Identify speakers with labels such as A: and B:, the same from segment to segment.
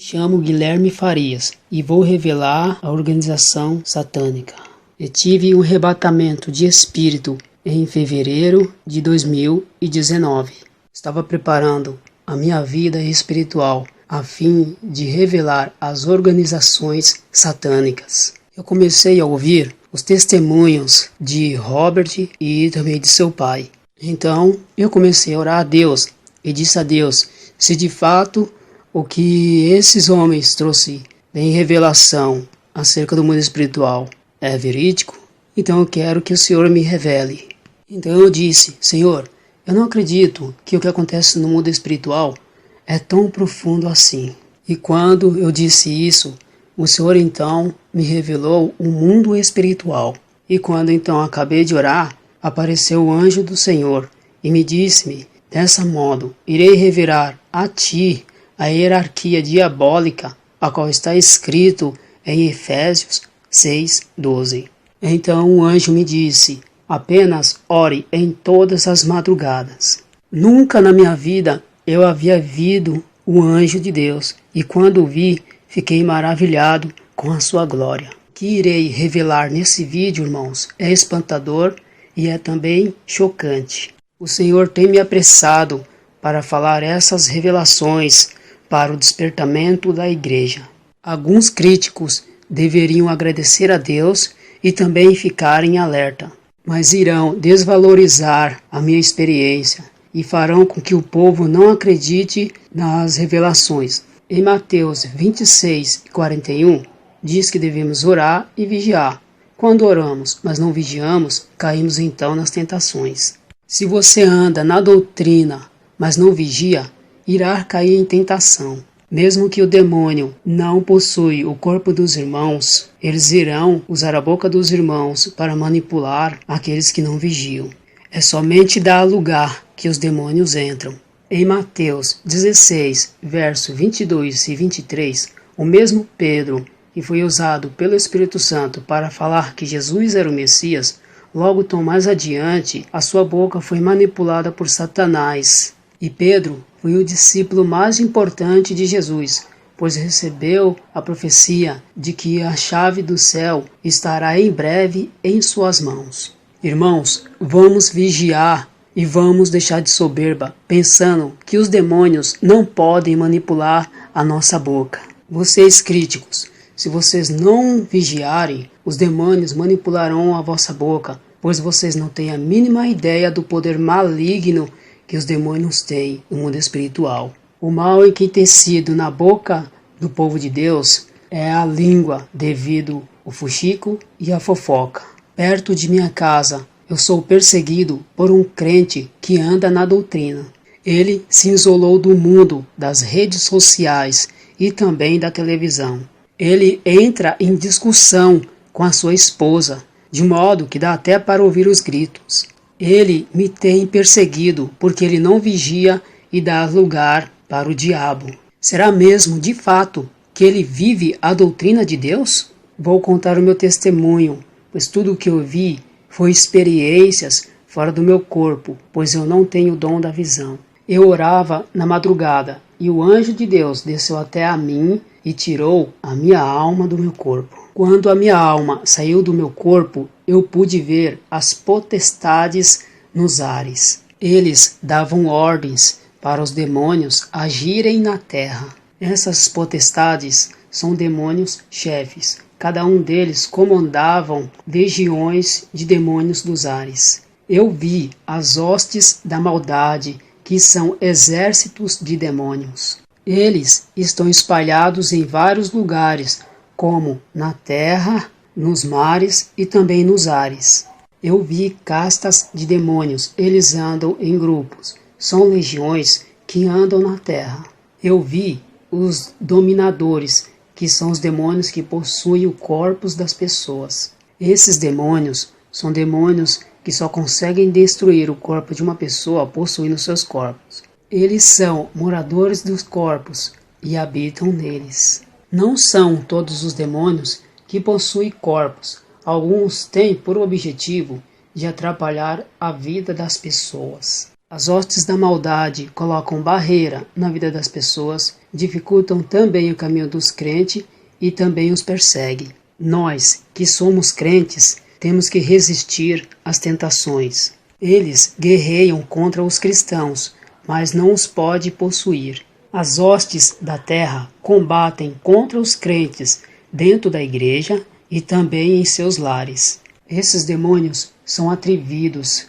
A: Chamo Guilherme Farias e vou revelar a organização satânica. Eu tive um arrebatamento de espírito em fevereiro de 2019. Estava preparando a minha vida espiritual a fim de revelar as organizações satânicas. Eu comecei a ouvir os testemunhos de Robert e também de seu pai. Então eu comecei a orar a Deus e disse a Deus, se de fato o que esses homens trouxeram em revelação acerca do mundo espiritual é verídico, então eu quero que o Senhor me revele. Então eu disse, Senhor, eu não acredito que o que acontece no mundo espiritual é tão profundo assim. E quando eu disse isso, o Senhor então me revelou o mundo espiritual. E quando então acabei de orar, apareceu o anjo do Senhor e me disse-me, dessa modo, irei revelar a ti a hierarquia diabólica, a qual está escrito em Efésios 6:12. Então o anjo me disse, apenas ore em todas as madrugadas. Nunca na minha vida eu havia visto o anjo de Deus, e quando o vi, fiquei maravilhado com a sua glória. O que irei revelar nesse vídeo, irmãos, é espantador e é também chocante. O Senhor tem me apressado para falar essas revelações para o despertamento da igreja. Alguns críticos deveriam agradecer a Deus e também ficar em alerta, mas irão desvalorizar a minha experiência e farão com que o povo não acredite nas revelações. Em Mateus 26:41, diz que devemos orar e vigiar. Quando oramos, mas não vigiamos, caímos então nas tentações. Se você anda na doutrina, mas não vigia, irá cair em tentação. Mesmo que o demônio não possui o corpo dos irmãos, eles irão usar a boca dos irmãos para manipular aqueles que não vigiam. É somente dar lugar que os demônios entram. Em Mateus 16, verso 22 e 23, o mesmo Pedro, que foi usado pelo Espírito Santo para falar que Jesus era o Messias, logo tão mais adiante, a sua boca foi manipulada por Satanás. E Pedro foi o discípulo mais importante de Jesus, pois recebeu a profecia de que a chave do céu estará em breve em suas mãos. Irmãos, vamos vigiar e vamos deixar de soberba, pensando que os demônios não podem manipular a nossa boca. Vocês críticos, se vocês não vigiarem, os demônios manipularão a vossa boca, pois vocês não têm a mínima ideia do poder maligno que os demônios têm no mundo espiritual. O mal em que tem sido na boca do povo de Deus é a língua, devido ao fuxico e a fofoca. Perto de minha casa, eu sou perseguido por um crente que anda na doutrina. Ele se isolou do mundo, das redes sociais e também da televisão. Ele entra em discussão com a sua esposa, de modo que dá até para ouvir os gritos. Ele me tem perseguido porque ele não vigia e dá lugar para o diabo. Será mesmo, de fato, que ele vive a doutrina de Deus? Vou contar o meu testemunho, pois tudo o que eu vi foi experiências fora do meu corpo, pois eu não tenho o dom da visão. Eu orava na madrugada e o anjo de Deus desceu até a mim e tirou a minha alma do meu corpo. Quando a minha alma saiu do meu corpo, eu pude ver as potestades nos ares. Eles davam ordens para os demônios agirem na terra. Essas potestades são demônios chefes. Cada um deles comandavam legiões de demônios dos ares. Eu vi as hostes da maldade, que são exércitos de demônios. Eles estão espalhados em vários lugares, como na terra, nos mares e também nos ares. Eu vi castas de demônios, eles andam em grupos. São legiões que andam na terra. Eu vi os dominadores, que são os demônios que possuem o corpo das pessoas. Esses demônios são demônios que só conseguem destruir o corpo de uma pessoa possuindo seus corpos. Eles são moradores dos corpos e habitam neles. Não são todos os demônios que possuem corpos. Alguns têm por objetivo de atrapalhar a vida das pessoas. As hostes da maldade colocam barreira na vida das pessoas, dificultam também o caminho dos crentes e também os perseguem. Nós, que somos crentes, temos que resistir às tentações. Eles guerreiam contra os cristãos, mas não os pode possuir. As hostes da terra combatem contra os crentes dentro da igreja e também em seus lares. Esses demônios são atrevidos.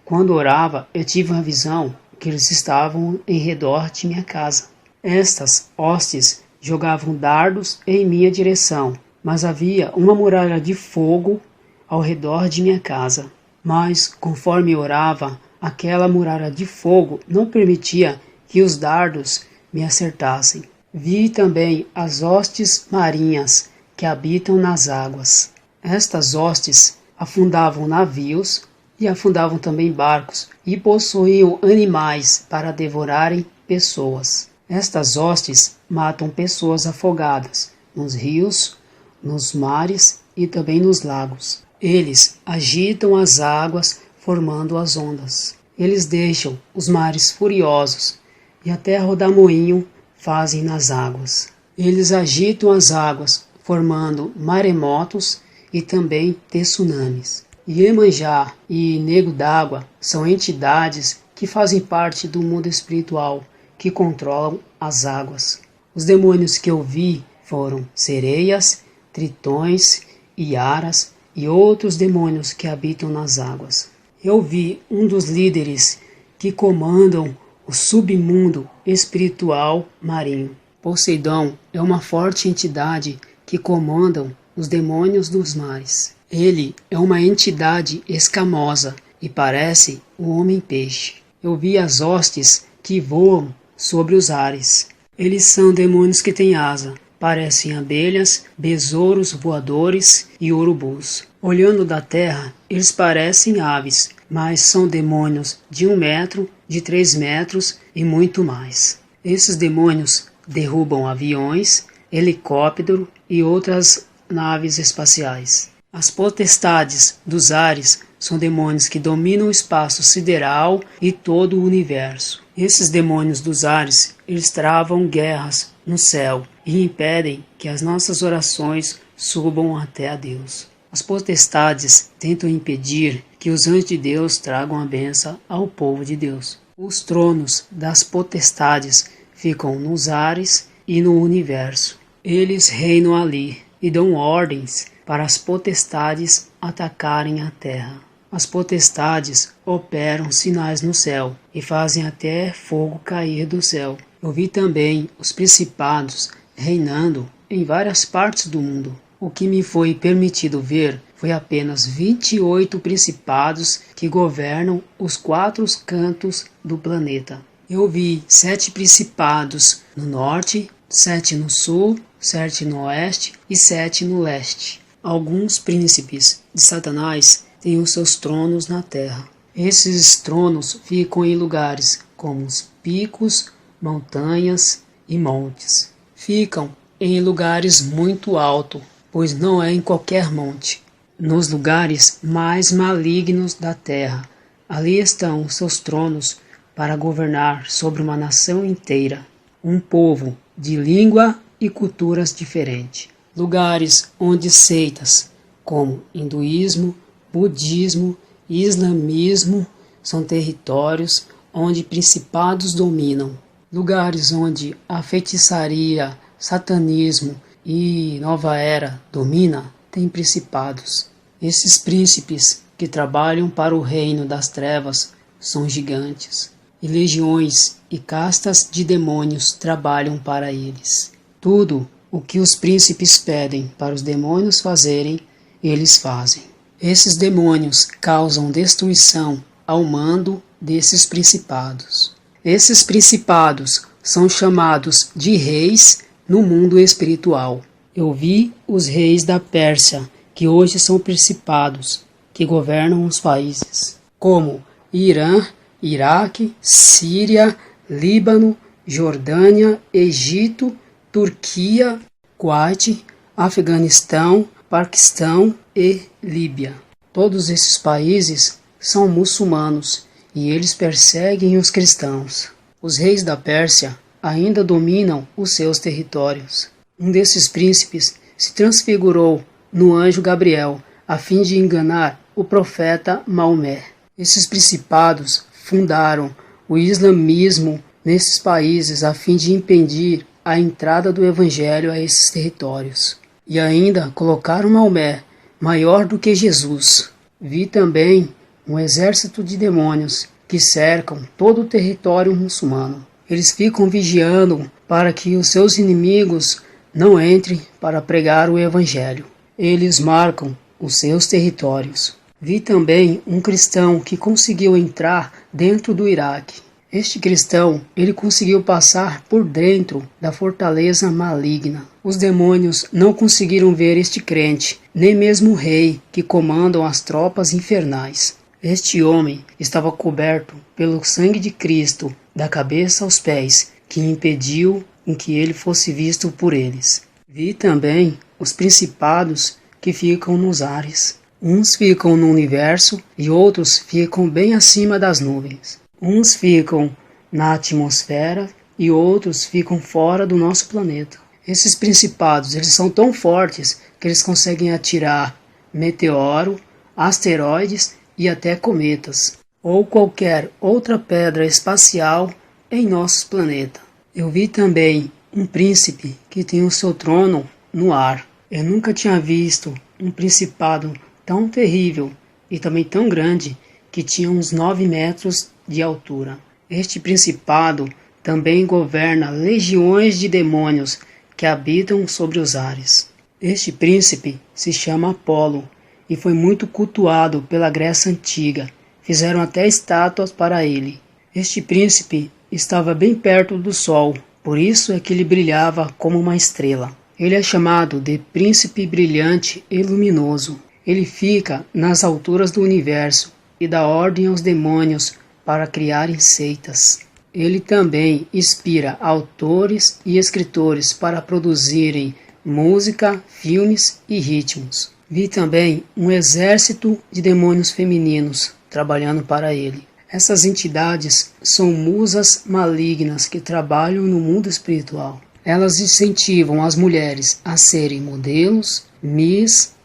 A: Quando orava, eu tive uma visão que eles estavam em redor de minha casa. Estas hostes jogavam dardos em minha direção, mas havia uma muralha de fogo ao redor de minha casa. Mas, conforme eu orava, aquela muralha de fogo não permitia que os dardos me acertassem. Vi também as hostes marinhas que habitam nas águas. Estas hostes afundavam navios e afundavam também barcos e possuíam animais para devorarem pessoas. Estas hostes matam pessoas afogadas nos rios, nos mares e também nos lagos. Eles agitam as águas formando as ondas. Eles deixam os mares furiosos e até rodamoinho fazem nas águas. Eles agitam as águas formando maremotos e também tsunamis. Iemanjá e Nego d'Água são entidades que fazem parte do mundo espiritual, que controlam as águas. Os demônios que eu vi foram sereias, tritões, iaras e outros demônios que habitam nas águas. Eu vi um dos líderes que comandam o submundo espiritual marinho. Poseidon é uma forte entidade que comanda os demônios dos mares. Ele é uma entidade escamosa e parece um homem-peixe. Eu vi as hostes que voam sobre os ares. Eles são demônios que têm asa, parecem abelhas, besouros voadores e urubus. Olhando da terra, eles parecem aves, mas são demônios de 1 metro, de 3 metros e muito mais. Esses demônios derrubam aviões, helicópteros e outras naves espaciais. As potestades dos ares são demônios que dominam o espaço sideral e todo o universo. Esses demônios dos ares, eles travam guerras no céu e impedem que as nossas orações subam até a Deus. As potestades tentam impedir que os anjos de Deus tragam a bênção ao povo de Deus. Os tronos das potestades ficam nos ares e no universo. Eles reinam ali e dão ordens para as potestades atacarem a terra. As potestades operam sinais no céu e fazem até fogo cair do céu. Eu vi também os principados reinando em várias partes do mundo. O que me foi permitido ver foi apenas 28 principados que governam os 4 cantos do planeta. Eu vi 7 principados no norte, 7 no sul, 7 no oeste e 7 no leste. Alguns príncipes de Satanás têm os seus tronos na terra. Esses tronos ficam em lugares como os picos, montanhas e montes. Ficam em lugares muito altos, pois não é em qualquer monte. Nos lugares mais malignos da terra, ali estão os seus tronos para governar sobre uma nação inteira, um povo de língua e culturas diferentes. Lugares onde seitas como hinduísmo, budismo e islamismo são territórios onde principados dominam. Lugares onde a feitiçaria, satanismo e nova era domina, tem principados. Esses príncipes que trabalham para o reino das trevas são gigantes, e legiões e castas de demônios trabalham para eles. Tudo o que os príncipes pedem para os demônios fazerem, eles fazem. Esses demônios causam destruição ao mando desses principados. Esses principados são chamados de reis no mundo espiritual. Eu vi os reis da Pérsia, que hoje são principados, que governam os países, como Irã, Iraque, Síria, Líbano, Jordânia, Egito, Turquia, Kuwait, Afeganistão, Paquistão e Líbia. Todos esses países são muçulmanos e eles perseguem os cristãos. Os reis da Pérsia ainda dominam os seus territórios. Um desses príncipes se transfigurou no anjo Gabriel, a fim de enganar o profeta Maomé. Esses principados fundaram o islamismo nesses países a fim de impedir a entrada do evangelho a esses territórios. E ainda colocaram Maomé maior do que Jesus. Vi também um exército de demônios que cercam todo o território muçulmano. Eles ficam vigiando para que os seus inimigos não entrem para pregar o evangelho. Eles marcam os seus territórios. Vi também um cristão que conseguiu entrar dentro do Iraque. Este cristão, ele conseguiu passar por dentro da fortaleza maligna. Os demônios não conseguiram ver este crente, nem mesmo o rei que comandam as tropas infernais. Este homem estava coberto pelo sangue de Cristo, da cabeça aos pés, que impediu que ele fosse visto por eles. Vi também os principados que ficam nos ares. Uns ficam no universo e outros ficam bem acima das nuvens. Uns ficam na atmosfera e outros ficam fora do nosso planeta. Esses principados, eles são tão fortes que eles conseguem atirar meteoro, asteroides e até cometas, ou qualquer outra pedra espacial em nosso planeta. Eu vi também um príncipe que tem o seu trono no ar. Eu nunca tinha visto um principado tão terrível e também tão grande, que tinha uns 9 metros de altura. Este principado também governa legiões de demônios que habitam sobre os ares. Este príncipe se chama Apolo e foi muito cultuado pela Grécia Antiga. Fizeram até estátuas para ele. Este príncipe estava bem perto do sol, por isso é que ele brilhava como uma estrela. Ele é chamado de Príncipe Brilhante e Luminoso. Ele fica nas alturas do universo e dá ordem aos demônios para criarem seitas. Ele também inspira autores e escritores para produzirem música, filmes e ritmos. Vi também um exército de demônios femininos trabalhando para ele. Essas entidades são musas malignas que trabalham no mundo espiritual. Elas incentivam as mulheres a serem modelos,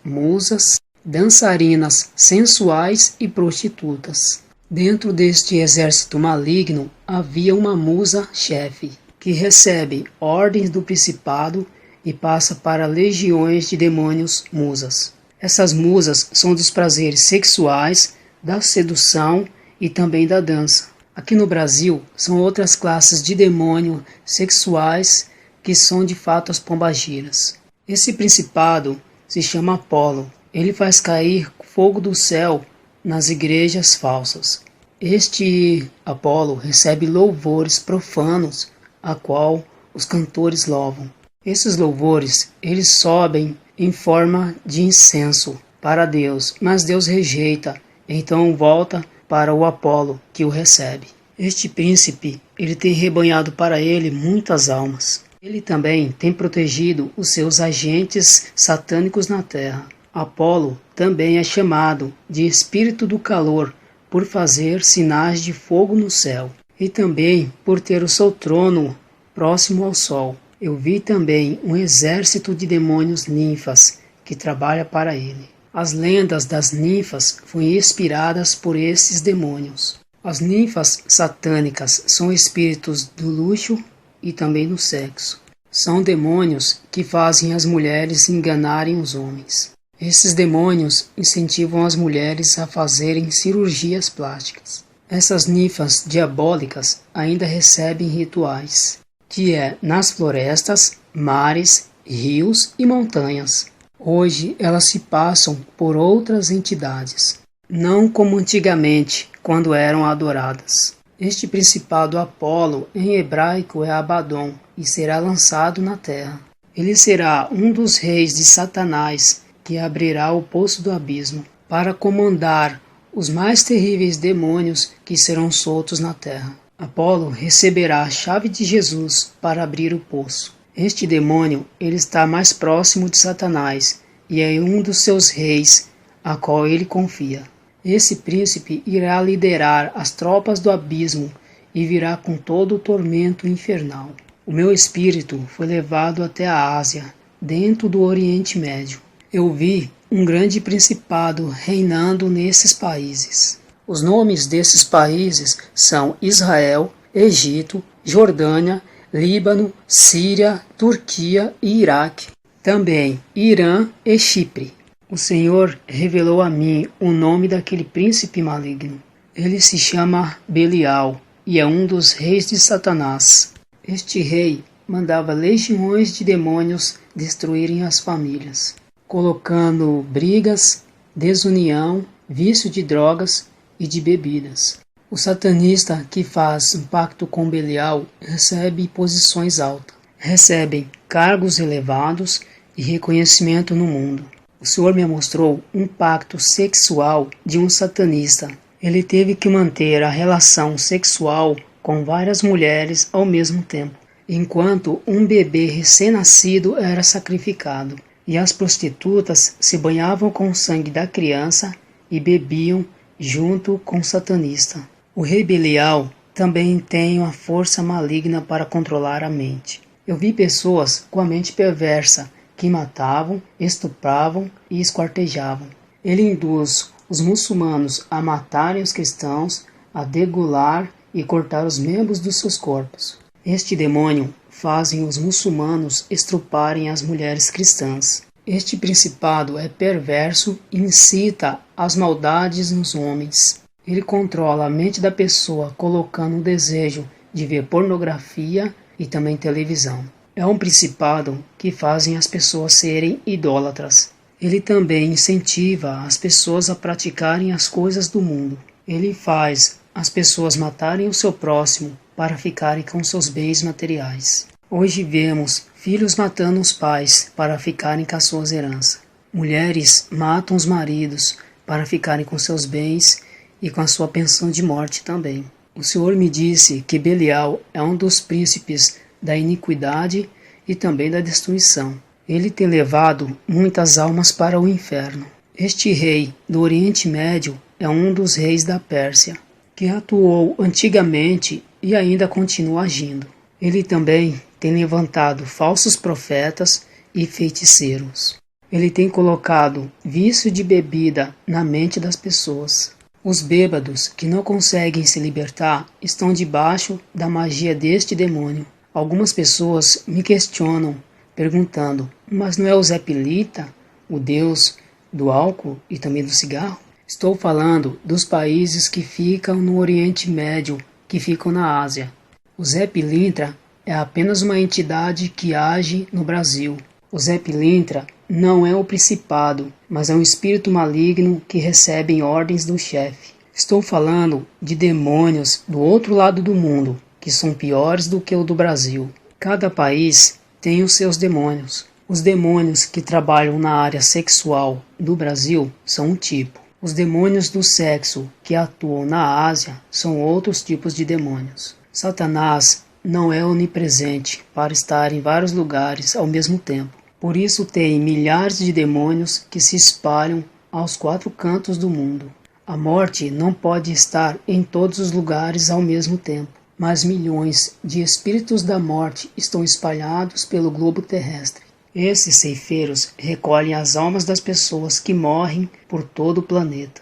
A: musas, dançarinas sensuais e prostitutas. Dentro deste exército maligno havia uma musa-chefe, que recebe ordens do principado e passa para legiões de demônios musas. Essas musas são dos prazeres sexuais, da sedução e também da dança. Aqui no Brasil são outras classes de demônios sexuais que são de fato as pombagiras. Esse principado se chama Apolo. Ele faz cair fogo do céu nas igrejas falsas. Este Apolo recebe louvores profanos, a qual os cantores louvam. Esses louvores, eles sobem em forma de incenso para Deus, mas Deus rejeita, então volta para o Apolo que o recebe. Este príncipe, ele tem rebanhado para ele muitas almas. Ele também tem protegido os seus agentes satânicos na terra. Apolo também é chamado de Espírito do Calor por fazer sinais de fogo no céu e também por ter o seu trono próximo ao sol. Eu vi também um exército de demônios ninfas que trabalha para ele. As lendas das ninfas foram inspiradas por esses demônios. As ninfas satânicas são espíritos do luxo e também do sexo. São demônios que fazem as mulheres enganarem os homens. Esses demônios incentivam as mulheres a fazerem cirurgias plásticas. Essas ninfas diabólicas ainda recebem rituais, que é nas florestas, mares, rios e montanhas. Hoje elas se passam por outras entidades, não como antigamente, quando eram adoradas. Este principado Apolo, em hebraico, é Abaddon, e será lançado na terra. Ele será um dos reis de Satanás, que abrirá o poço do abismo, para comandar os mais terríveis demônios que serão soltos na terra. Apolo receberá a chave de Jesus para abrir o poço. Este demônio, ele está mais próximo de Satanás, e é um dos seus reis, a qual ele confia. Esse príncipe irá liderar as tropas do abismo e virá com todo o tormento infernal. O meu espírito foi levado até a Ásia, dentro do Oriente Médio. Eu vi um grande principado reinando nesses países. Os nomes desses países são Israel, Egito, Jordânia, Líbano, Síria, Turquia e Iraque. Também Irã e Chipre. O Senhor revelou a mim o nome daquele príncipe maligno. Ele se chama Belial e é um dos reis de Satanás. Este rei mandava legiões de demônios destruírem as famílias, colocando brigas, desunião, vício de drogas e de bebidas. O satanista que faz um pacto com Belial recebe posições altas, recebem cargos elevados e reconhecimento no mundo. O Senhor me mostrou um pacto sexual de um satanista. Ele teve que manter a relação sexual com várias mulheres ao mesmo tempo, enquanto um bebê recém-nascido era sacrificado, e as prostitutas se banhavam com o sangue da criança e bebiam junto com o satanista. O rei Belial também tem uma força maligna para controlar a mente. Eu vi pessoas com a mente perversa que matavam, estupravam e esquartejavam. Ele induz os muçulmanos a matarem os cristãos, a degolar e cortar os membros dos seus corpos. Este demônio fazem os muçulmanos estruparem as mulheres cristãs. Este principado é perverso e incita as maldades nos homens. Ele controla a mente da pessoa, colocando o desejo de ver pornografia e também televisão. É um principado que fazem as pessoas serem idólatras. Ele também incentiva as pessoas a praticarem as coisas do mundo. Ele faz as pessoas matarem o seu próximo para ficarem com seus bens materiais. Hoje vemos filhos matando os pais para ficarem com as suas heranças. Mulheres matam os maridos para ficarem com seus bens e com a sua pensão de morte também. O Senhor me disse que Belial é um dos príncipes da iniquidade e também da destruição. Ele tem levado muitas almas para o inferno. Este rei do Oriente Médio é um dos reis da Pérsia, que atuou antigamente e ainda continua agindo. Ele também tem levantado falsos profetas e feiticeiros. Ele tem colocado vício de bebida na mente das pessoas. Os bêbados que não conseguem se libertar estão debaixo da magia deste demônio. Algumas pessoas me questionam, perguntando, mas não é o Zé Pilita, o deus do álcool e também do cigarro? Estou falando dos países que ficam no Oriente Médio, que ficam na Ásia. O Zé Pilintra é apenas uma entidade que age no Brasil. O Zé Pilintra não é o principado, mas é um espírito maligno que recebe ordens do chefe. Estou falando de demônios do outro lado do mundo, que são piores do que o do Brasil. Cada país tem os seus demônios. Os demônios que trabalham na área sexual do Brasil são um tipo. Os demônios do sexo que atuam na Ásia são outros tipos de demônios. Satanás não é onipresente para estar em vários lugares ao mesmo tempo. Por isso tem milhares de demônios que se espalham aos quatro cantos do mundo. A morte não pode estar em todos os lugares ao mesmo tempo, mas milhões de espíritos da morte estão espalhados pelo globo terrestre. Esses ceifeiros recolhem as almas das pessoas que morrem por todo o planeta.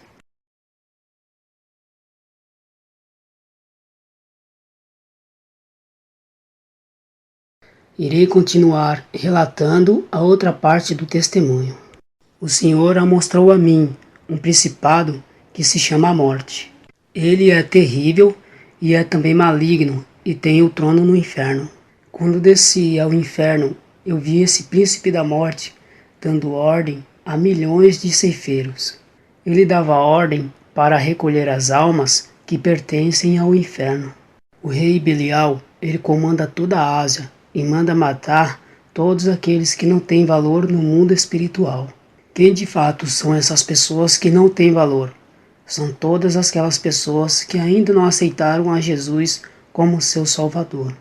A: Irei continuar relatando a outra parte do testemunho. O Senhor mostrou a mim um principado que se chama a morte. Ele é terrível e é também maligno e tem o trono no inferno. Quando desci ao inferno, eu vi esse príncipe da morte dando ordem a milhões de ceifeiros. Ele dava ordem para recolher as almas que pertencem ao inferno. O rei Belial, ele comanda toda a Ásia e manda matar todos aqueles que não têm valor no mundo espiritual. Quem de fato são essas pessoas que não têm valor? São todas aquelas pessoas que ainda não aceitaram a Jesus como seu Salvador.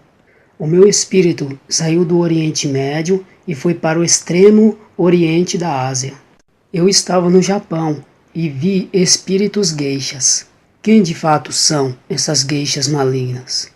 A: O meu espírito saiu do Oriente Médio e foi para o extremo Oriente da Ásia. Eu estava no Japão, e vi espíritos geishas. Quem de fato são essas geishas malignas?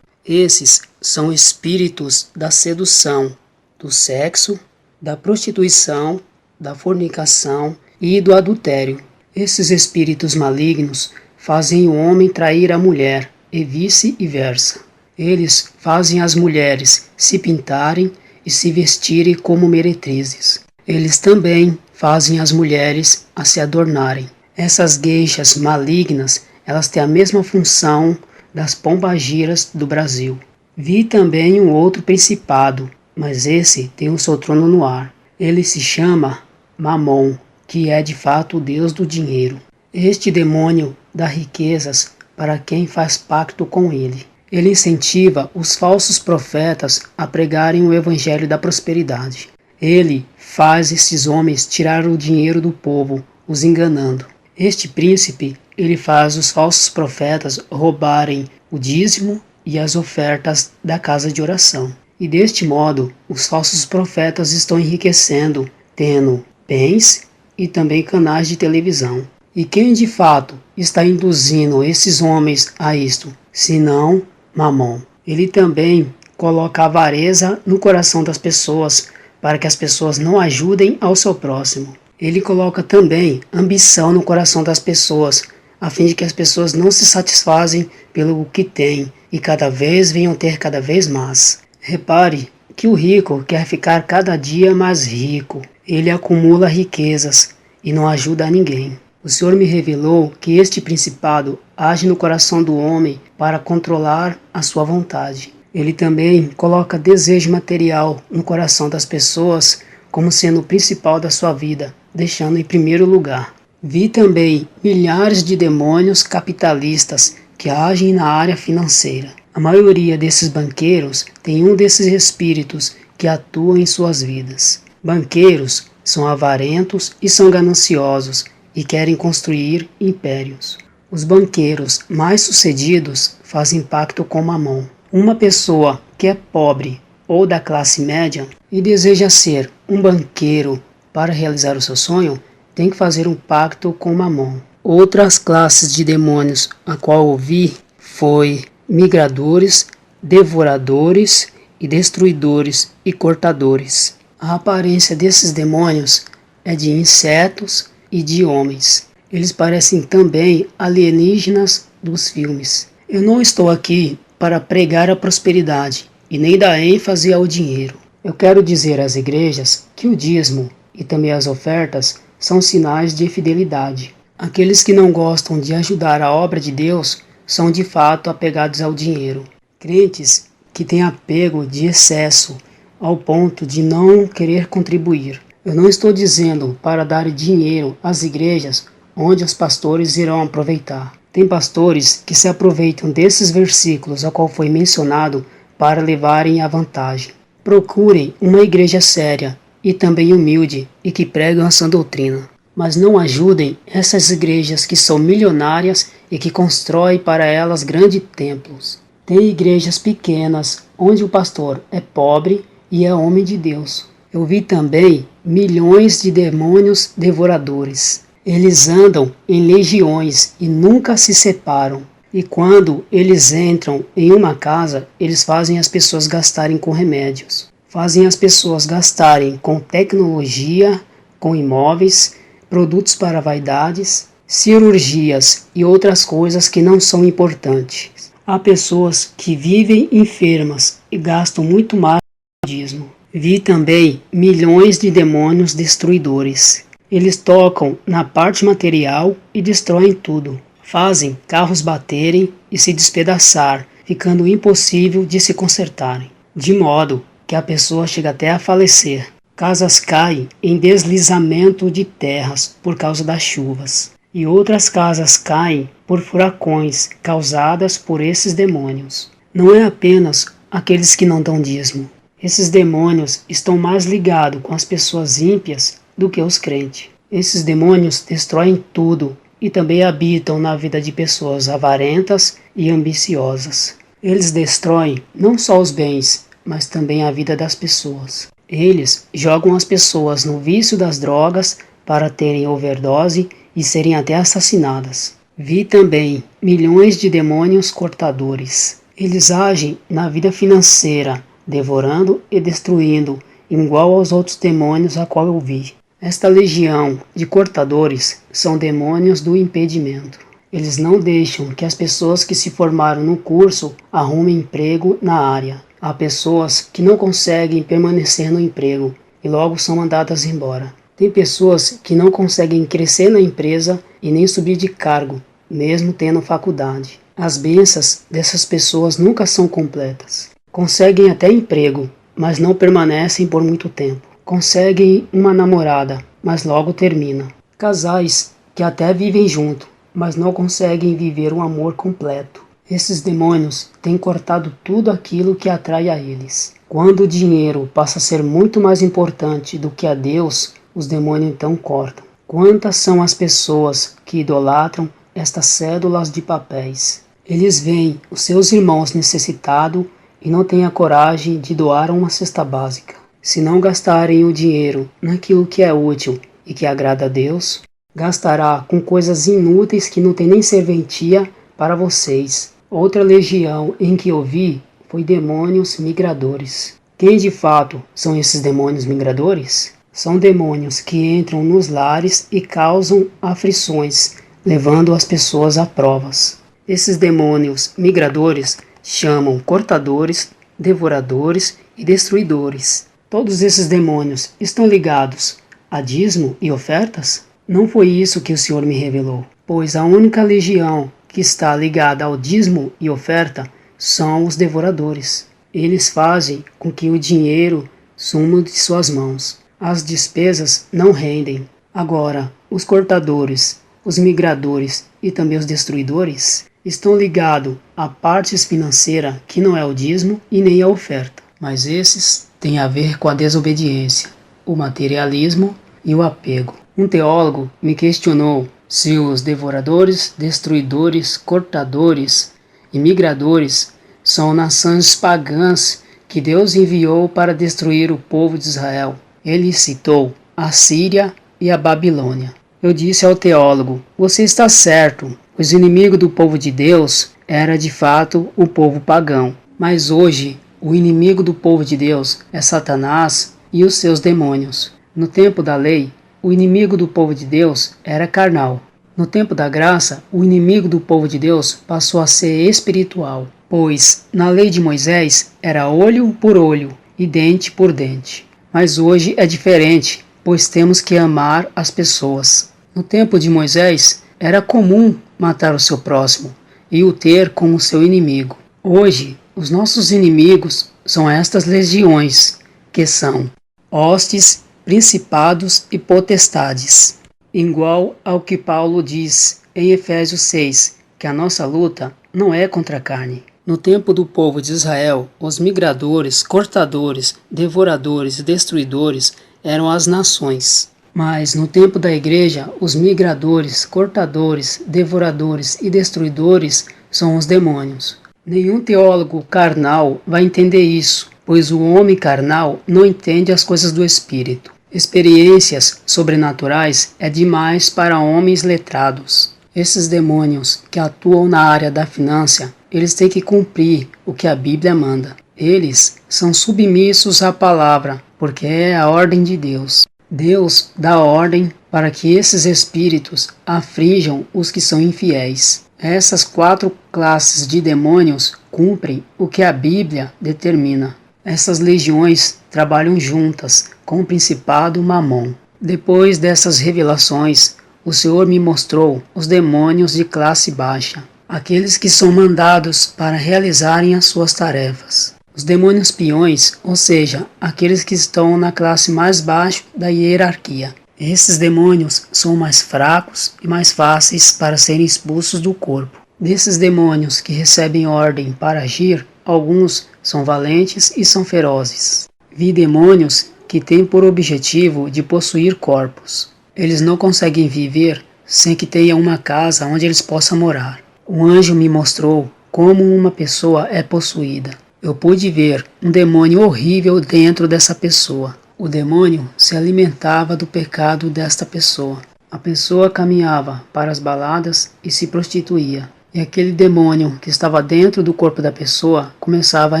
A: Esses são espíritos da sedução, do sexo, da prostituição, da fornicação e do adultério. Esses espíritos malignos fazem o homem trair a mulher e vice-versa. Eles fazem as mulheres se pintarem e se vestirem como meretrizes. Eles também fazem as mulheres a se adornarem. Essas geishas malignas, elas têm a mesma função das pombagiras do Brasil. Vi também um outro principado, mas esse tem o seu trono no ar. Ele se chama Mamon, que é de fato o deus do dinheiro. Este demônio dá riquezas para quem faz pacto com ele. Ele incentiva os falsos profetas a pregarem o evangelho da prosperidade. Ele faz esses homens tirar o dinheiro do povo, os enganando. Este príncipe, ele faz os falsos profetas roubarem o dízimo e as ofertas da casa de oração. E deste modo, os falsos profetas estão enriquecendo, tendo bens e também canais de televisão. E quem de fato está induzindo esses homens a isto, senão Mamon? Ele também coloca avareza no coração das pessoas para que as pessoas não ajudem ao seu próximo. Ele coloca também ambição no coração das pessoas, a fim de que as pessoas não se satisfazem pelo que têm e cada vez venham ter cada vez mais. Repare que o rico quer ficar cada dia mais rico. Ele acumula riquezas e não ajuda a ninguém. O Senhor me revelou que este principado age no coração do homem para controlar a sua vontade. Ele também coloca desejo material no coração das pessoas como sendo o principal da sua vida, deixando em primeiro lugar. Vi também milhares de demônios capitalistas que agem na área financeira. A maioria desses banqueiros tem um desses espíritos que atuam em suas vidas. Banqueiros são avarentos e são gananciosos e querem construir impérios. Os banqueiros mais sucedidos fazem pacto com Mamon. Uma pessoa que é pobre ou da classe média e deseja ser um banqueiro para realizar o seu sonho, tem que fazer um pacto com Mamon. Outras classes de demônios a qual eu vi foi migradores, devoradores e destruidores e cortadores. A aparência desses demônios é de insetos e de homens. Eles parecem também alienígenas dos filmes. Eu não estou aqui para pregar a prosperidade e nem dar ênfase ao dinheiro. Eu quero dizer às igrejas que o dízimo e também as ofertas são sinais de fidelidade. Aqueles que não gostam de ajudar a obra de Deus são de fato apegados ao dinheiro. Crentes que têm apego de excesso ao ponto de não querer contribuir. Eu não estou dizendo para dar dinheiro às igrejas onde os pastores irão aproveitar. Tem pastores que se aproveitam desses versículos a qual foi mencionado para levarem a vantagem. Procurem uma igreja séria e também humilde e que pregam a sã doutrina. Mas não ajudem essas igrejas que são milionárias e que constroem para elas grandes templos. Tem igrejas pequenas onde o pastor é pobre e é homem de Deus. Eu vi também milhões de demônios devoradores. Eles andam em legiões e nunca se separam. E quando eles entram em uma casa, eles fazem as pessoas gastarem com remédios. Fazem as pessoas gastarem com tecnologia, com imóveis, produtos para vaidades, cirurgias e outras coisas que não são importantes. Há pessoas que vivem enfermas e gastam muito mais no dízimo. Vi também milhões de demônios destruidores. Eles tocam na parte material e destroem tudo. Fazem carros baterem e se despedaçar, ficando impossível de se consertarem. De modo que a pessoa chega até a falecer. Casas caem em deslizamento de terras por causa das chuvas. E outras casas caem por furacões causadas por esses demônios. Não é apenas aqueles que não dão dízimo. Esses demônios estão mais ligados com as pessoas ímpias do que os crentes. Esses demônios destroem tudo e também habitam na vida de pessoas avarentas e ambiciosas. Eles destroem não só os bens, mas também a vida das pessoas. Eles jogam as pessoas no vício das drogas para terem overdose e serem até assassinadas. Vi também milhões de demônios cortadores. Eles agem na vida financeira, devorando e destruindo, igual aos outros demônios a qual eu vi. Esta legião de cortadores são demônios do impedimento. Eles não deixam que as pessoas que se formaram no curso arrumem emprego na área. Há pessoas que não conseguem permanecer no emprego e logo são mandadas embora. Tem pessoas que não conseguem crescer na empresa e nem subir de cargo, mesmo tendo faculdade. As bênçãos dessas pessoas nunca são completas. Conseguem até emprego, mas não permanecem por muito tempo. Conseguem uma namorada, mas logo termina. Casais que até vivem junto, mas não conseguem viver um amor completo. Esses demônios têm cortado tudo aquilo que atrai a eles. Quando o dinheiro passa a ser muito mais importante do que a Deus, os demônios então cortam. Quantas são as pessoas que idolatram estas cédulas de papéis? Eles veem os seus irmãos necessitados e não têm a coragem de doar uma cesta básica. Se não gastarem o dinheiro naquilo que é útil e que agrada a Deus, gastará com coisas inúteis que não tem nem serventia para vocês. Outra legião em que eu vi foi demônios migradores. Quem de fato são esses demônios migradores? São demônios que entram nos lares e causam aflições, levando as pessoas a provas. Esses demônios migradores chamam cortadores, devoradores e destruidores. Todos esses demônios estão ligados a dízimo e ofertas? Não foi isso que o Senhor me revelou, pois a única legião que está ligada ao dízimo e oferta são os devoradores. Eles fazem com que o dinheiro suma de suas mãos. As despesas não rendem. Agora, os cortadores, os migradores e também os destruidores estão ligados a partes financeiras que não é o dízimo e nem a oferta. Mas esses têm a ver com a desobediência, o materialismo e o apego. Um teólogo me questionou se os devoradores, destruidores, cortadores e migradores são nações pagãs que Deus enviou para destruir o povo de Israel. Ele citou a Síria e a Babilônia. Eu disse ao teólogo: você está certo, pois o inimigo do povo de Deus era de fato o povo pagão. Mas hoje, o inimigo do povo de Deus é Satanás e os seus demônios. No tempo da lei, o inimigo do povo de Deus era carnal. No tempo da graça, o inimigo do povo de Deus passou a ser espiritual, pois na lei de Moisés era olho por olho e dente por dente. Mas hoje é diferente, pois temos que amar as pessoas. No tempo de Moisés, era comum matar o seu próximo e o ter como seu inimigo. Hoje, os nossos inimigos são estas legiões, que são hostes, principados e potestades. Igual ao que Paulo diz em Efésios 6, que a nossa luta não é contra a carne. No tempo do povo de Israel, os migradores, cortadores, devoradores e destruidores eram as nações. Mas no tempo da igreja, os migradores, cortadores, devoradores e destruidores são os demônios. Nenhum teólogo carnal vai entender isso, pois o homem carnal não entende as coisas do Espírito. Experiências sobrenaturais é demais para homens letrados. Esses demônios que atuam na área da finança, eles têm que cumprir o que a Bíblia manda. Eles são submissos à palavra, porque é a ordem de Deus. Deus dá ordem para que esses espíritos aflijam os que são infiéis. Essas 4 classes de demônios cumprem o que a Bíblia determina. Essas legiões trabalham juntas com o principado Mamon. Depois dessas revelações, o Senhor me mostrou os demônios de classe baixa, aqueles que são mandados para realizarem as suas tarefas. Os demônios peões, ou seja, aqueles que estão na classe mais baixa da hierarquia. Esses demônios são mais fracos e mais fáceis para serem expulsos do corpo. Desses demônios que recebem ordem para agir, alguns são valentes e são ferozes. Vi demônios que têm por objetivo de possuir corpos. Eles não conseguem viver sem que tenha uma casa onde eles possam morar. Um anjo me mostrou como uma pessoa é possuída. Eu pude ver um demônio horrível dentro dessa pessoa. O demônio se alimentava do pecado desta pessoa. A pessoa caminhava para as baladas e se prostituía. E aquele demônio que estava dentro do corpo da pessoa começava a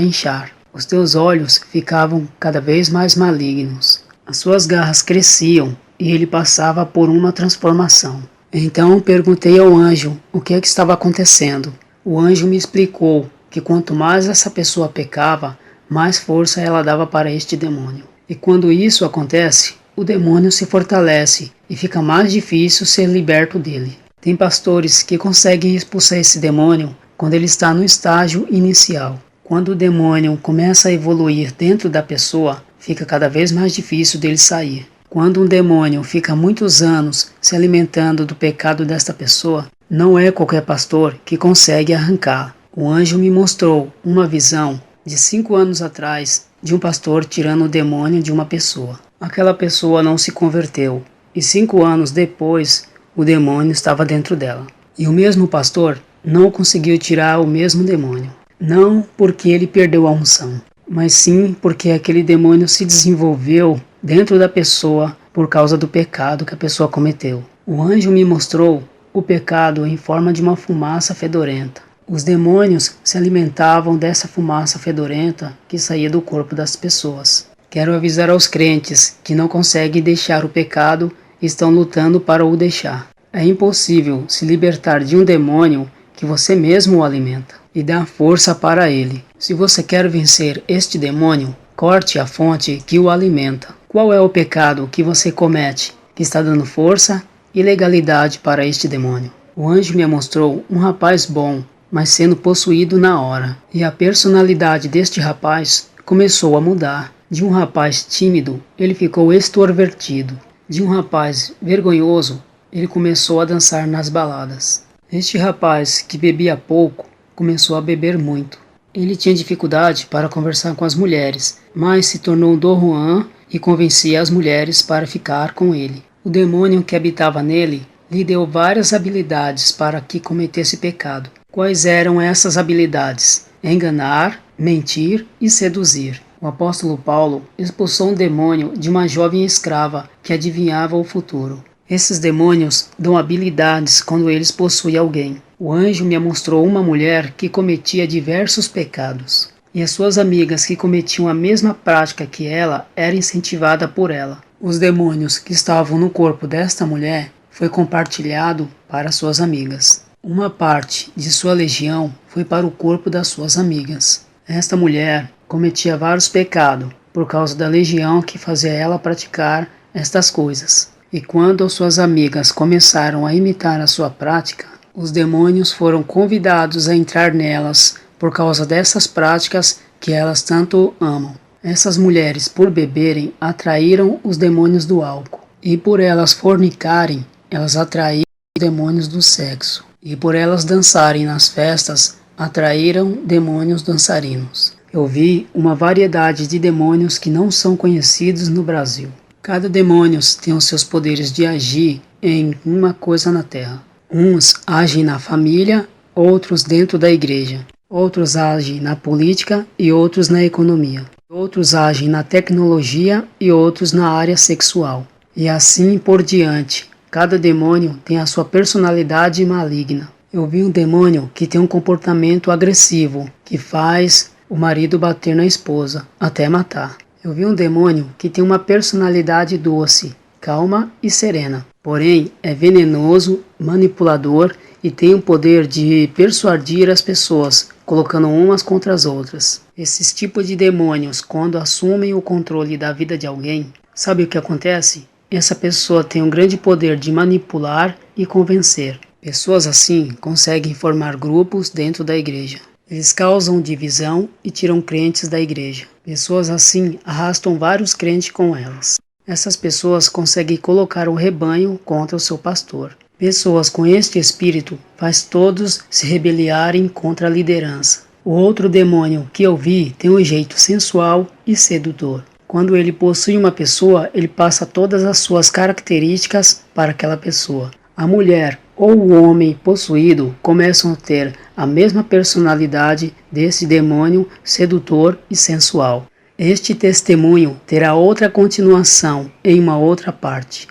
A: inchar. Os teus olhos ficavam cada vez mais malignos. As suas garras cresciam e ele passava por uma transformação. Então perguntei ao anjo o que é que estava acontecendo. O anjo me explicou que quanto mais essa pessoa pecava, mais força ela dava para este demônio. E quando isso acontece, o demônio se fortalece e fica mais difícil ser liberto dele. Tem pastores que conseguem expulsar esse demônio quando ele está no estágio inicial. Quando o demônio começa a evoluir dentro da pessoa, fica cada vez mais difícil dele sair. Quando um demônio fica muitos anos se alimentando do pecado desta pessoa, não é qualquer pastor que consegue arrancar. O anjo me mostrou uma visão de 5 anos atrás de um pastor tirando o demônio de uma pessoa. Aquela pessoa não se converteu e 5 anos depois o demônio estava dentro dela. E o mesmo pastor não conseguiu tirar o mesmo demônio. Não porque ele perdeu a unção, mas sim porque aquele demônio se desenvolveu dentro da pessoa por causa do pecado que a pessoa cometeu. O anjo me mostrou o pecado em forma de uma fumaça fedorenta. Os demônios se alimentavam dessa fumaça fedorenta que saía do corpo das pessoas. Quero avisar aos crentes que não conseguem deixar o pecado e estão lutando para o deixar. É impossível se libertar de um demônio que você mesmo o alimenta e dá força para ele. Se você quer vencer este demônio, corte a fonte que o alimenta. Qual é o pecado que você comete que está dando força e legalidade para este demônio? O anjo me mostrou um rapaz bom, mas sendo possuído na hora. E a personalidade deste rapaz começou a mudar. De um rapaz tímido, ele ficou extrovertido. De um rapaz vergonhoso, ele começou a dançar nas baladas. Este rapaz, que bebia pouco, começou a beber muito. Ele tinha dificuldade para conversar com as mulheres, mas se tornou Dom Juan e convencia as mulheres para ficar com ele. O demônio que habitava nele lhe deu várias habilidades para que cometesse pecado. Quais eram essas habilidades? Enganar, mentir e seduzir. O apóstolo Paulo expulsou um demônio de uma jovem escrava que adivinhava o futuro. Esses demônios dão habilidades quando eles possuem alguém. O anjo me mostrou uma mulher que cometia diversos pecados. E as suas amigas que cometiam a mesma prática que ela eram incentivadas por ela. Os demônios que estavam no corpo desta mulher foi compartilhado para suas amigas. Uma parte de sua legião foi para o corpo das suas amigas. Esta mulher cometia vários pecados por causa da legião que fazia ela praticar estas coisas. E quando suas amigas começaram a imitar a sua prática, os demônios foram convidados a entrar nelas por causa dessas práticas que elas tanto amam. Essas mulheres, por beberem, atraíram os demônios do álcool. E por elas fornicarem, elas atraíram os demônios do sexo. E por elas dançarem nas festas, atraíram demônios dançarinos. Eu vi uma variedade de demônios que não são conhecidos no Brasil. Cada demônio tem os seus poderes de agir em uma coisa na Terra. Uns agem na família, outros dentro da igreja. Outros agem na política e outros na economia. Outros agem na tecnologia e outros na área sexual. E assim por diante. Cada demônio tem a sua personalidade maligna. Eu vi um demônio que tem um comportamento agressivo, que faz o marido bater na esposa, até matar. Eu vi um demônio que tem uma personalidade doce, calma e serena. Porém, é venenoso, manipulador e tem o poder de persuadir as pessoas, colocando umas contra as outras. Esses tipos de demônios, quando assumem o controle da vida de alguém, sabe o que acontece? Essa pessoa tem um grande poder de manipular e convencer. Pessoas assim conseguem formar grupos dentro da igreja. Eles causam divisão e tiram crentes da igreja. Pessoas assim arrastam vários crentes com elas. Essas pessoas conseguem colocar o rebanho contra o seu pastor. Pessoas com este espírito faz todos se rebeliarem contra a liderança. O outro demônio que eu vi tem um jeito sensual e sedutor. Quando ele possui uma pessoa, ele passa todas as suas características para aquela pessoa. A mulher ou o homem possuído começam a ter a mesma personalidade desse demônio sedutor e sensual. Este testemunho terá outra continuação em uma outra parte.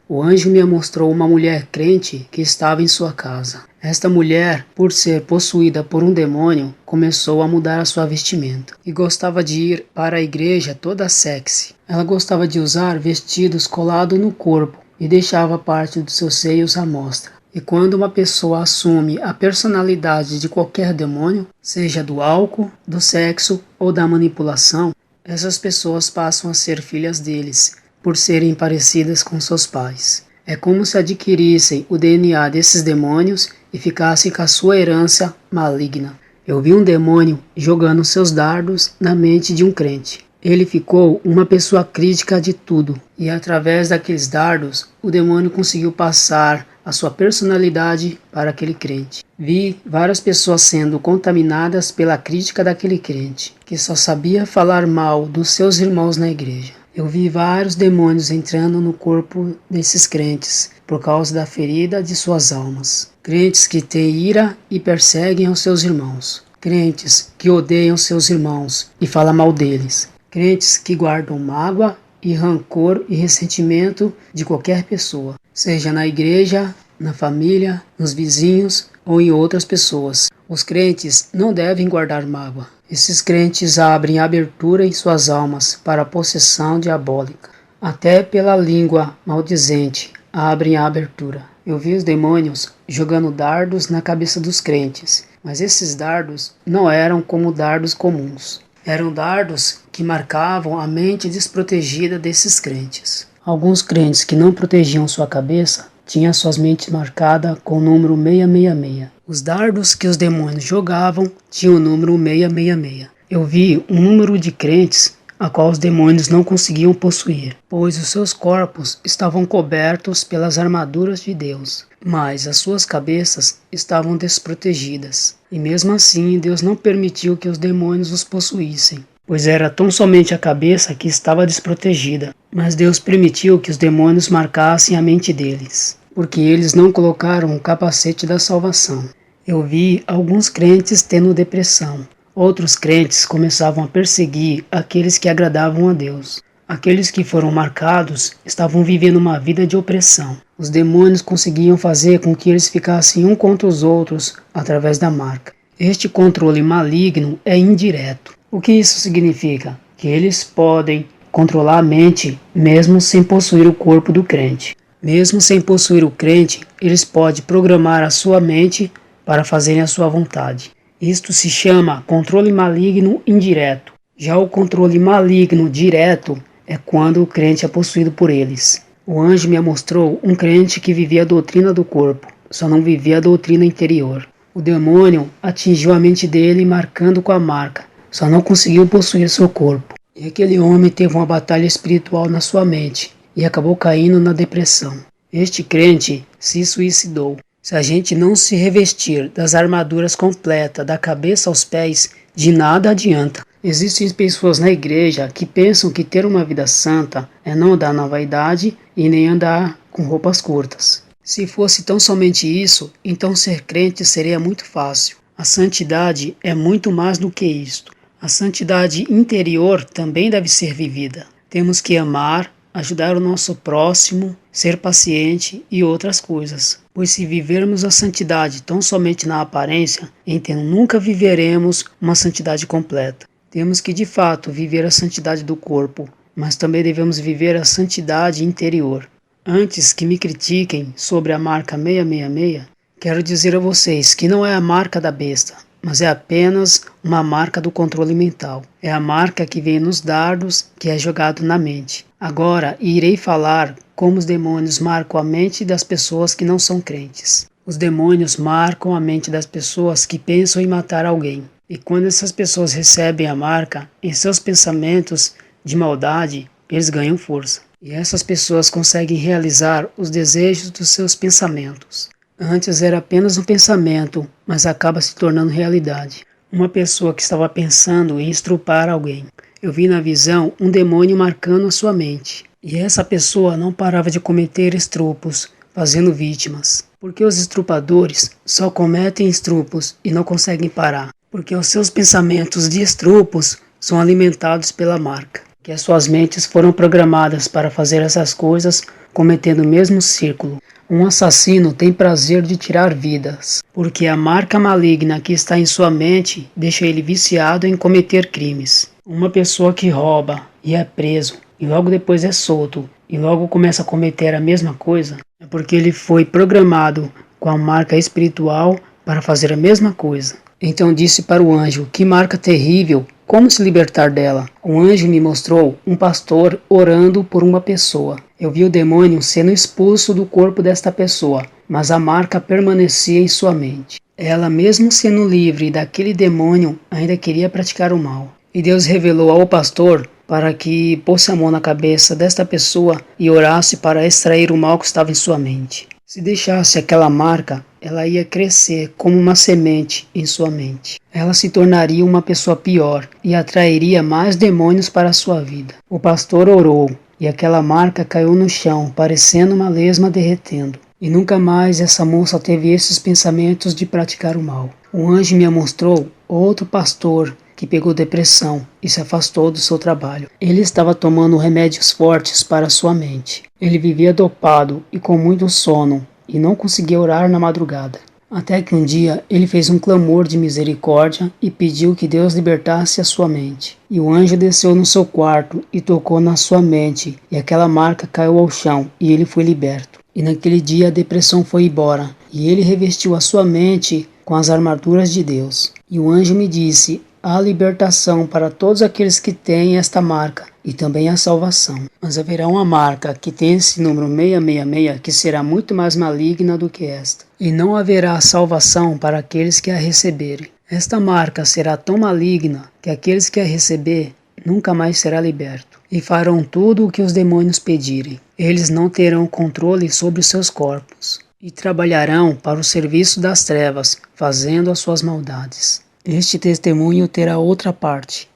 A: o anjo me mostrou uma mulher crente que estava em sua casa. Esta mulher, por ser possuída por um demônio, começou a mudar a sua vestimenta e gostava de ir para a igreja toda sexy. Ela gostava de usar vestidos colados no corpo e deixava parte dos seus seios à mostra. E quando uma pessoa assume a personalidade de qualquer demônio, seja do álcool, do sexo ou da manipulação, essas pessoas passam a ser filhas deles, por serem parecidas com seus pais. É como se adquirissem o DNA desses demônios e ficassem com a sua herança maligna. Eu vi um demônio jogando seus dardos na mente de um crente. Ele ficou uma pessoa crítica de tudo, e através daqueles dardos, o demônio conseguiu passar a sua personalidade para aquele crente. Vi várias pessoas sendo contaminadas pela crítica daquele crente, que só sabia falar mal dos seus irmãos na igreja. Eu vi vários demônios entrando no corpo desses crentes, por causa da ferida de suas almas. Crentes que têm ira e perseguem aos seus irmãos. Crentes que odeiam seus irmãos e falam mal deles. Crentes que guardam mágoa e rancor e ressentimento de qualquer pessoa, seja na igreja, na família, nos vizinhos ou em outras pessoas. Os crentes não devem guardar mágoa. Esses crentes abrem abertura em suas almas para a possessão diabólica. Até pela língua maldizente abrem a abertura. Eu vi os demônios jogando dardos na cabeça dos crentes, mas esses dardos não eram como dardos comuns. Eram dardos que marcavam a mente desprotegida desses crentes. Alguns crentes que não protegiam sua cabeça tinham suas mentes marcadas com o número 666. Os dardos que os demônios jogavam tinham o número 666. Eu vi um número de crentes a qual os demônios não conseguiam possuir, pois os seus corpos estavam cobertos pelas armaduras de Deus, mas as suas cabeças estavam desprotegidas. E mesmo assim, Deus não permitiu que os demônios os possuíssem, pois era tão somente a cabeça que estava desprotegida. Mas Deus permitiu que os demônios marcassem a mente deles, porque eles não colocaram o capacete da salvação. Eu vi alguns crentes tendo depressão. Outros crentes começavam a perseguir aqueles que agradavam a Deus. Aqueles que foram marcados estavam vivendo uma vida de opressão. Os demônios conseguiam fazer com que eles ficassem um contra os outros através da marca. Este controle maligno é indireto. O que isso significa? Que eles podem controlar a mente mesmo sem possuir o corpo do crente. Mesmo sem possuir o crente, eles podem programar a sua mente para fazerem a sua vontade. Isto se chama controle maligno indireto. Já o controle maligno direto é quando o crente é possuído por eles. O anjo me mostrou um crente que vivia a doutrina do corpo, só não vivia a doutrina interior. O demônio atingiu a mente dele marcando com a marca, só não conseguiu possuir seu corpo. E aquele homem teve uma batalha espiritual na sua mente e acabou caindo na depressão. Este crente se suicidou. Se a gente não se revestir das armaduras completas, da cabeça aos pés, de nada adianta. Existem pessoas na igreja que pensam que ter uma vida santa é não andar na vaidade e nem andar com roupas curtas. Se fosse tão somente isso, então ser crente seria muito fácil. A santidade é muito mais do que isto. A santidade interior também deve ser vivida. Temos que amar, ajudar o nosso próximo, ser paciente e outras coisas. Pois se vivermos a santidade tão somente na aparência, então nunca viveremos uma santidade completa. Temos que de fato viver a santidade do corpo, mas também devemos viver a santidade interior. Antes que me critiquem sobre a marca 666, quero dizer a vocês que não é a marca da besta, mas é apenas uma marca do controle mental. É a marca que vem nos dardos que é jogado na mente. Agora irei falar como os demônios marcam a mente das pessoas que não são crentes. Os demônios marcam a mente das pessoas que pensam em matar alguém. E quando essas pessoas recebem a marca, em seus pensamentos de maldade, eles ganham força. E essas pessoas conseguem realizar os desejos dos seus pensamentos. Antes era apenas um pensamento, mas acaba se tornando realidade. Uma pessoa que estava pensando em estrupar alguém. Eu vi na visão um demônio marcando a sua mente. E essa pessoa não parava de cometer estrupos, fazendo vítimas. Porque os estrupadores só cometem estrupos e não conseguem parar. Porque os seus pensamentos de estrupos são alimentados pela marca. que as suas mentes foram programadas para fazer essas coisas, cometendo o mesmo círculo. Um assassino tem prazer de tirar vidas, porque a marca maligna que está em sua mente deixa ele viciado em cometer crimes. Uma pessoa que rouba e é preso, e logo depois é solto, e logo começa a cometer a mesma coisa, é porque ele foi programado com a marca espiritual para fazer a mesma coisa. Então disse para o anjo: que marca terrível! Como se libertar dela? O anjo me mostrou um pastor orando por uma pessoa. Eu vi o demônio sendo expulso do corpo desta pessoa, mas a marca permanecia em sua mente. Ela, mesmo sendo livre daquele demônio, ainda queria praticar o mal. E Deus revelou ao pastor para que pôsse a mão na cabeça desta pessoa e orasse para extrair o mal que estava em sua mente. Se deixasse aquela marca, ela ia crescer como uma semente em sua mente. Ela se tornaria uma pessoa pior e atrairia mais demônios para a sua vida. O pastor orou e aquela marca caiu no chão, parecendo uma lesma derretendo. E nunca mais essa moça teve esses pensamentos de praticar o mal. O anjo me mostrou outro pastor que pegou depressão e se afastou do seu trabalho. Ele estava tomando remédios fortes para sua mente. Ele vivia dopado e com muito sono e não conseguia orar na madrugada. Até que um dia ele fez um clamor de misericórdia e pediu que Deus libertasse a sua mente. E o anjo desceu no seu quarto e tocou na sua mente, e aquela marca caiu ao chão e ele foi liberto. E naquele dia a depressão foi embora e ele revestiu a sua mente com as armaduras de Deus. E o anjo me disse: há libertação para todos aqueles que têm esta marca e também a salvação. Mas haverá uma marca que tem esse número 666 que será muito mais maligna do que esta. E não haverá salvação para aqueles que a receberem. Esta marca será tão maligna que aqueles que a receber nunca mais será liberto. E farão tudo o que os demônios pedirem. Eles não terão controle sobre os seus corpos. E trabalharão para o serviço das trevas, fazendo as suas maldades. Este testemunho terá outra parte.